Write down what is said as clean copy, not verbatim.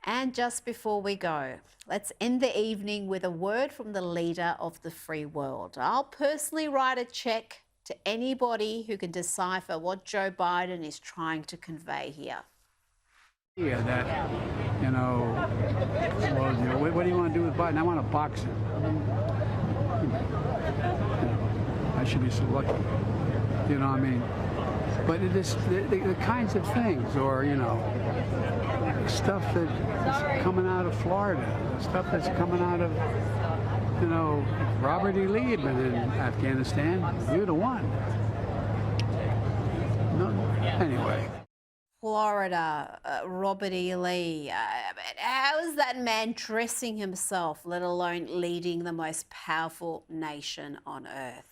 And just before we go, let's end the evening with a word from the leader of the free world. I'll personally write a check to anybody who can decipher what Joe Biden is trying to convey here. Yeah, that, well, what do you want to do with Biden? I want to box him. I should be so lucky. You know what I mean? But it is the kinds of things, or, stuff that is coming out of Florida, stuff that's coming out of, Robert E. Lee had been in Afghanistan. You'd have won. No, anyway. Florida, Robert E. Lee. How is that man dressing himself, let alone leading the most powerful nation on earth?